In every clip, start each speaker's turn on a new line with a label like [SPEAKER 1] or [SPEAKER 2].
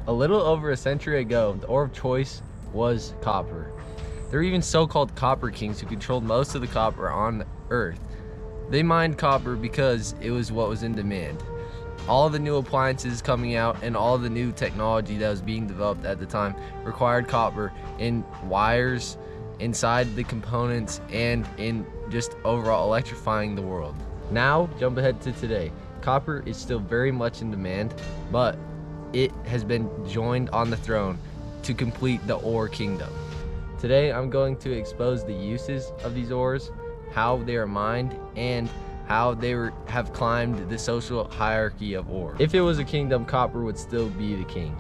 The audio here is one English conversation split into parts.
[SPEAKER 1] A little over a century ago, the ore of choice was copper. There were even so-called copper kings who controlled most of the copper on Earth. They mined copper because it was what was in demand. All the new appliances coming out and all the new technology that was being developed at the time required copper in wires, inside the components, and in just overall electrifying the world. Now, jump ahead to today. Copper is still very much in demand, but it has been joined on the throne to complete the ore kingdom. Today, I'm going to expose the uses of these ores, how they are mined, and how they have climbed the social hierarchy of ore. If it was a kingdom, copper would still be the king.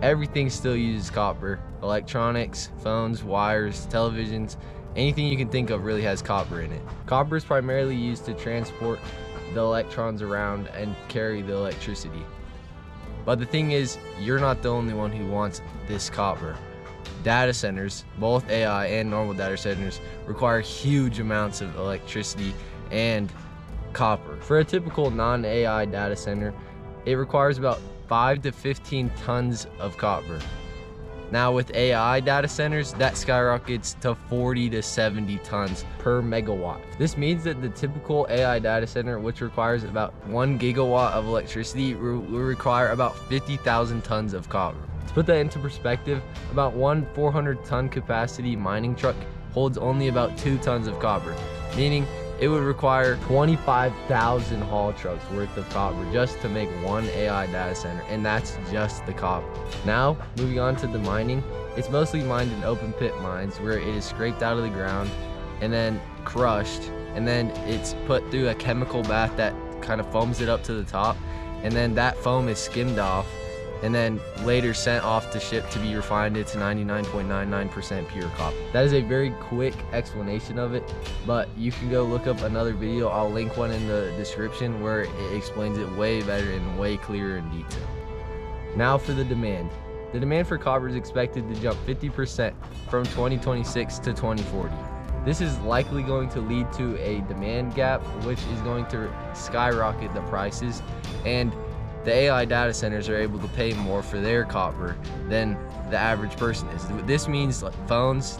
[SPEAKER 1] Everything still uses copper. Electronics, phones, wires, televisions, anything you can think of really has copper in it. Copper is primarily used to transport the electrons around and carry the electricity. But the thing is, you're not the only one who wants this copper. Data centers, both AI and normal data centers, require huge amounts of electricity and copper. For a typical non-AI data center, it requires about 5 to 15 tons of copper. Now with AI data centers, that skyrockets to 40 to 70 tons per megawatt. This means that the typical AI data center, which requires about 1 gigawatt of electricity, will require about 50,000 tons of copper. To put that into perspective, about one 400-ton capacity mining truck holds only about 2 tons of copper, meaning it would require 25,000 haul trucks worth of copper just to make one AI data center, and that's just the copper. Now, moving on to the mining, it's mostly mined in open pit mines where it is scraped out of the ground and then crushed, and then it's put through a chemical bath that kind of foams it up to the top, and then that foam is skimmed off and then later sent off to ship to be refined into 99.99% pure copper. That is a very quick explanation of it, but you can go look up another video. I'll link one in the description where it explains it way better and way clearer in detail. Now for the demand. The demand for copper is expected to jump 50% from 2026 to 2040. This is likely going to lead to a demand gap, which is going to skyrocket the prices, and the AI data centers are able to pay more for their copper than the average person is. This means phones,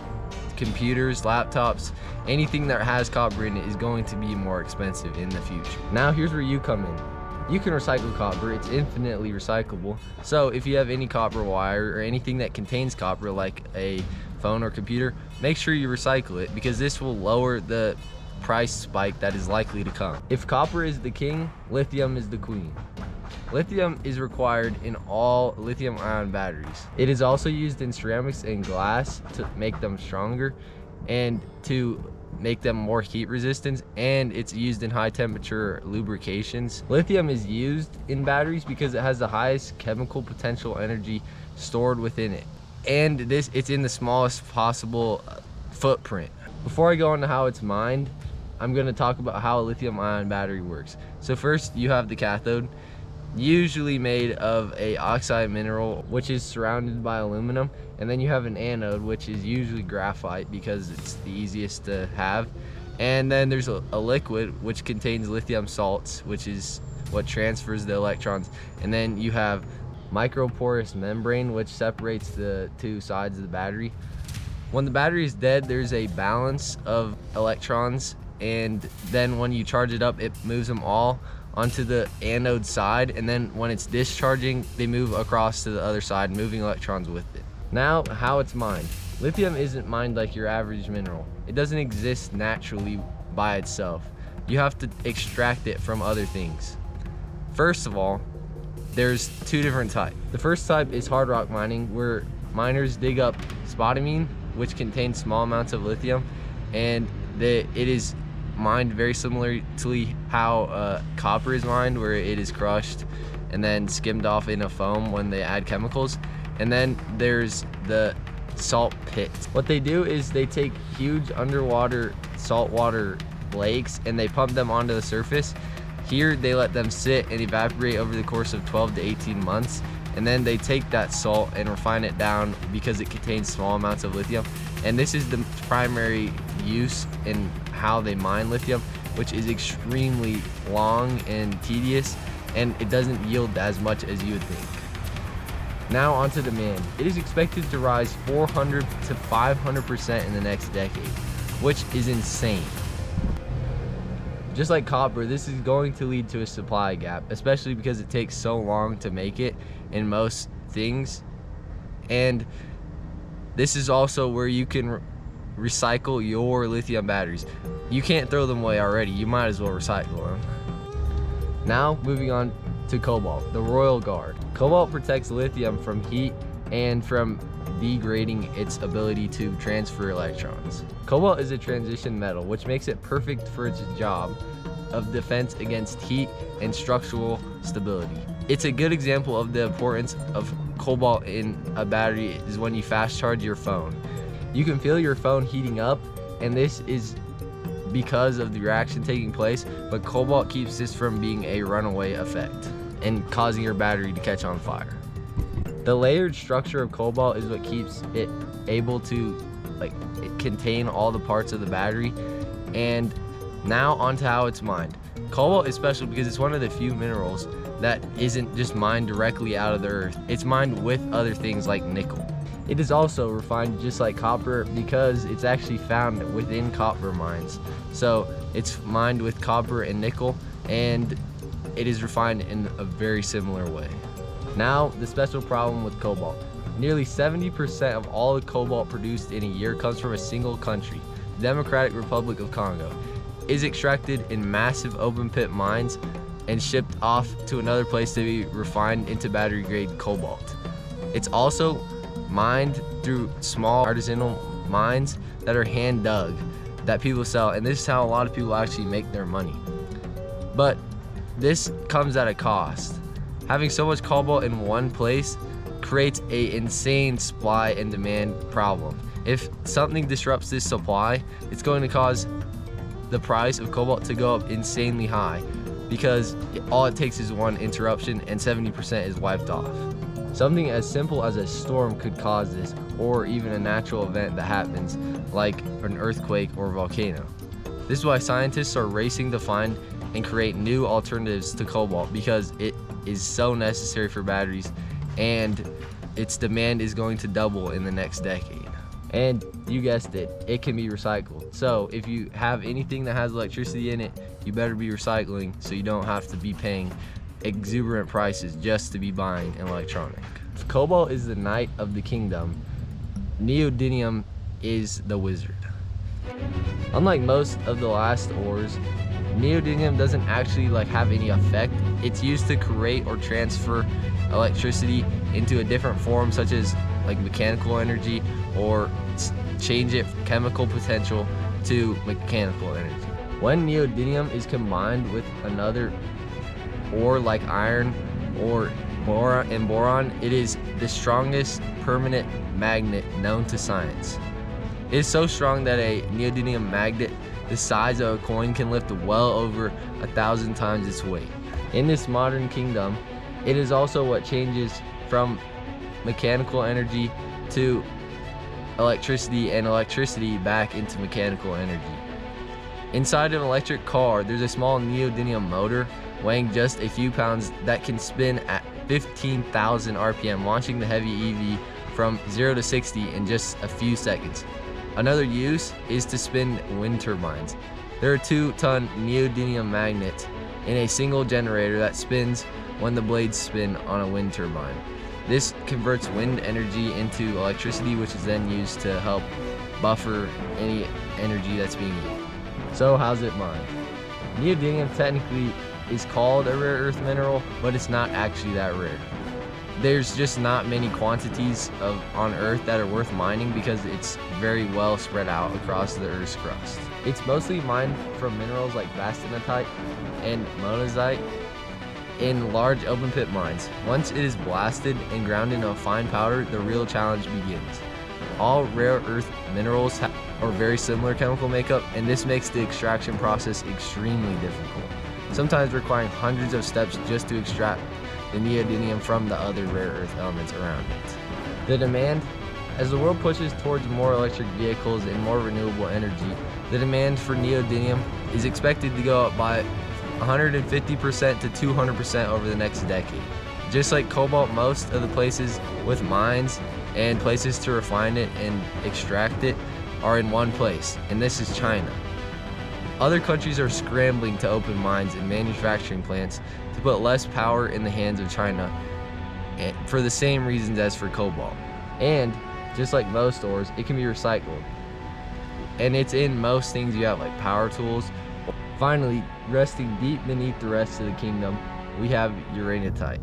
[SPEAKER 1] computers, laptops, anything that has copper in it is going to be more expensive in the future. Now here's where you come in. You can recycle copper, it's infinitely recyclable. So if you have any copper wire or anything that contains copper like a phone or computer, make sure you recycle it because this will lower the price spike that is likely to come. If copper is the king, lithium is the queen. Lithium is required in all lithium-ion batteries. It is also used in ceramics and glass to make them stronger and to make them more heat resistant, and it's used in high temperature lubrications. Lithium is used in batteries because it has the highest chemical potential energy stored within it, and it's in the smallest possible footprint. Before I go into how it's mined, I'm going to talk about how a lithium-ion battery works. So first, you have the cathode, usually made of a oxide mineral which is surrounded by aluminum, and then you have an anode which is usually graphite because it's the easiest to have, and then there's a liquid which contains lithium salts, which is what transfers the electrons, and then you have microporous membrane which separates the two sides of the battery. When the battery is dead, there's a balance of electrons, and then when you charge it up, it moves them all onto the anode side, and then when it's discharging, they move across to the other side, moving electrons with it. Now, how it's mined. Lithium isn't mined like your average mineral. It doesn't exist naturally by itself. You have to extract it from other things. First of all, there's two different types. The first type is hard rock mining, where miners dig up spodumene, which contains small amounts of lithium, and it is mined very similarly to how copper is mined, where it is crushed and then skimmed off in a foam when they add chemicals. And then there's the salt pits. What they do is they take huge underwater saltwater lakes and they pump them onto the surface. Here they let them sit and evaporate over the course of 12 to 18 months, and then they take that salt and refine it down because it contains small amounts of lithium. And this is the primary use in how they mine lithium, which is extremely long and tedious, and it doesn't yield as much as you would think. Now onto demand. It is expected to rise 400 to 500% in the next decade, which is insane. Just like copper, this is going to lead to a supply gap, especially because it takes so long to make it in most things. And this is also where you can recycle your lithium batteries. You can't throw them away already, you might as well recycle them. Now moving on to cobalt, the royal guard. Cobalt protects lithium from heat and from degrading its ability to transfer electrons. Cobalt is a transition metal, which makes it perfect for its job of defense against heat and structural stability. It's a good example of the importance of cobalt in a battery is when you fast charge your phone. You can feel your phone heating up, and this is because of the reaction taking place, but cobalt keeps this from being a runaway effect and causing your battery to catch on fire. The layered structure of cobalt is what keeps it able to contain all the parts of the battery. And now onto how it's mined. Cobalt is special because it's one of the few minerals that isn't just mined directly out of the earth. It's mined with other things like nickel. It is also refined just like copper because it's actually found within copper mines. So it's mined with copper and nickel, and it is refined in a very similar way. Now, the special problem with cobalt. Nearly 70% of all the cobalt produced in a year comes from a single country, the Democratic Republic of Congo. It is extracted in massive open pit mines and shipped off to another place to be refined into battery grade cobalt. It's also mined through small artisanal mines that are hand dug that people sell, and this is how a lot of people actually make their money. But this comes at a cost. Having so much cobalt in one place creates an insane supply and demand problem. If something disrupts this supply, it's going to cause the price of cobalt to go up insanely high because all it takes is one interruption and 70% is wiped off. Something as simple as a storm could cause this, or even a natural event that happens like an earthquake or volcano. This is why scientists are racing to find and create new alternatives to cobalt because it is so necessary for batteries, and its demand is going to double in the next decade. And you guessed it, it can be recycled. So if you have anything that has electricity in it, you better be recycling so you don't have to be paying exuberant prices just to be buying an electronic. If cobalt is the knight of the kingdom, neodymium is the wizard. Unlike most of the last ores, neodymium doesn't actually have any effect. It's used to create or transfer electricity into a different form, such as mechanical energy, or change it from chemical potential to mechanical energy. When neodymium is combined with another ore like iron or boron, it is the strongest permanent magnet known to science. It is so strong that a neodymium magnet the size of a coin can lift well over 1,000 times its weight. In this modern kingdom, it is also what changes from mechanical energy to electricity, and electricity back into mechanical energy. Inside an electric car, there's a small neodymium motor weighing just a few pounds that can spin at 15,000 RPM, launching the heavy EV from 0 to 60 in just a few seconds. Another use is to spin wind turbines. There are 2-ton neodymium magnets in a single generator that spins when the blades spin on a wind turbine. This converts wind energy into electricity, which is then used to help buffer any energy that's being used. So how's it mined? Neodymium technically is called a rare earth mineral, but it's not actually that rare. There's just not many quantities on Earth that are worth mining because it's very well spread out across the Earth's crust. It's mostly mined from minerals like bastnäsite and monazite in large open pit mines. Once it is blasted and ground into a fine powder, the real challenge begins. All rare earth minerals have a very similar chemical makeup, and this makes the extraction process extremely difficult, sometimes requiring hundreds of steps just to extract the neodymium from the other rare earth elements around it. The demand, as the world pushes towards more electric vehicles and more renewable energy, the demand for neodymium is expected to go up by 150% to 200% over the next decade. Just like cobalt, most of the places with mines and places to refine it and extract it are in one place, and this is China. Other countries are scrambling to open mines and manufacturing plants to put less power in the hands of China for the same reasons as for cobalt. And just like most ores, it can be recycled. And it's in most things you have, like power tools. Finally, resting deep beneath the rest of the kingdom, we have uraninite,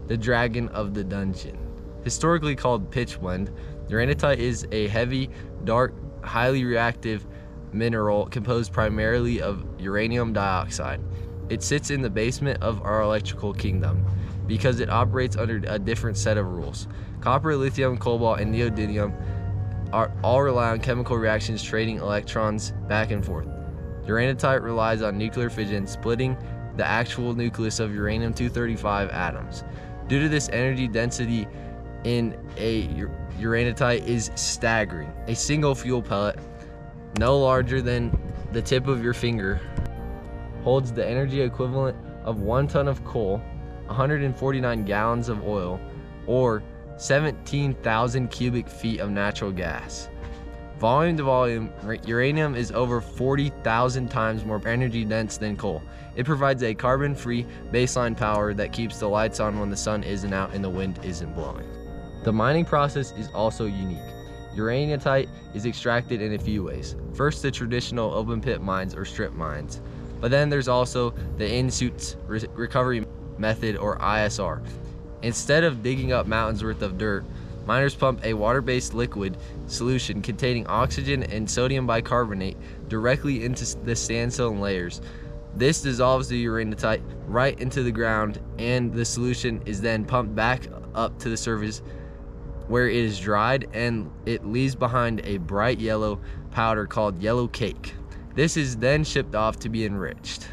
[SPEAKER 1] the dragon of the dungeon. Historically called pitchblende, uraninite is a heavy, dark, highly reactive mineral composed primarily of uranium dioxide. It sits in the basement of our electrical kingdom because it operates under a different set of rules. Copper, lithium, cobalt, and neodymium all rely on chemical reactions trading electrons back and forth. Uraninite relies on nuclear fission, splitting the actual nucleus of uranium-235 atoms. Due to this, energy density in a uraninite is staggering. A single fuel pellet, no larger than the tip of your finger, holds the energy equivalent of 1 ton of coal, 149 gallons of oil, or 17,000 cubic feet of natural gas. Volume to volume, uranium is over 40,000 times more energy dense than coal. It provides a carbon-free baseline power that keeps the lights on when the sun isn't out and the wind isn't blowing. The mining process is also unique. Uraninite is extracted in a few ways. First, the traditional open pit mines or strip mines. But then there's also the in-situ recovery method or ISR. Instead of digging up mountains worth of dirt, miners pump a water-based liquid solution containing oxygen and sodium bicarbonate directly into the sandstone layers. This dissolves the uraninite right into the ground, and the solution is then pumped back up to the surface where it is dried, and it leaves behind a bright yellow powder called yellow cake. This is then shipped off to be enriched.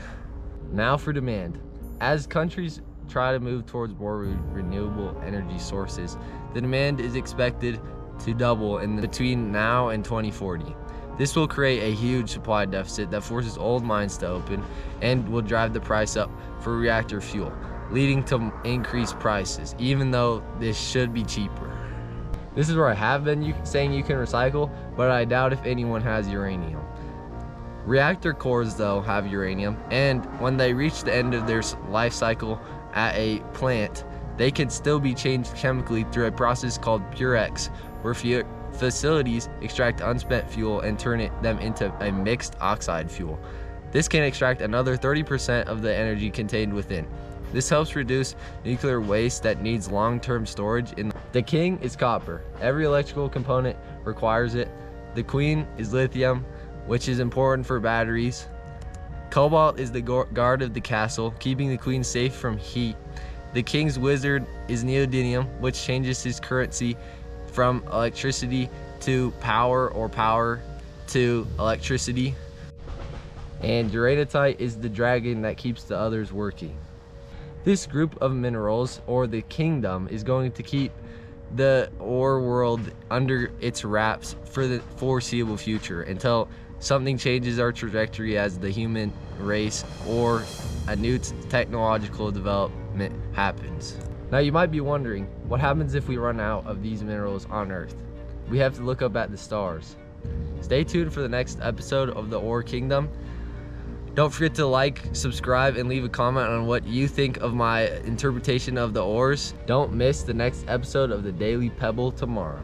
[SPEAKER 1] Now for demand. As countries try to move towards more renewable energy sources, the demand is expected to double in between now and 2040. This will create a huge supply deficit that forces old mines to open and will drive the price up for reactor fuel, leading to increased prices, even though this should be cheaper. This is where I have been saying you can recycle, but I doubt if anyone has uranium. Reactor cores, though, have uranium, and when they reach the end of their life cycle at a plant, they can still be changed chemically through a process called Purex, where facilities extract unspent fuel and turn them into a mixed oxide fuel. This can extract another 30% of the energy contained within. This helps reduce nuclear waste that needs long-term storage. The king is copper. Every electrical component requires it. The queen is lithium, which is important for batteries. Cobalt is the guard of the castle, keeping the queen safe from heat. The king's wizard is neodymium, which changes his currency from electricity to power or power to electricity. And uraninite is the dragon that keeps the others working. This group of minerals, or the kingdom, is going to keep the ore world under its wraps for the foreseeable future until something changes our trajectory as the human race or a new technological development happens. Now you might be wondering, what happens if we run out of these minerals on Earth? We have to look up at the stars. Stay tuned for the next episode of the Ore Kingdom. Don't forget to like, subscribe, and leave a comment on what you think of my interpretation of the ores. Don't miss the next episode of the Daily Pebble tomorrow.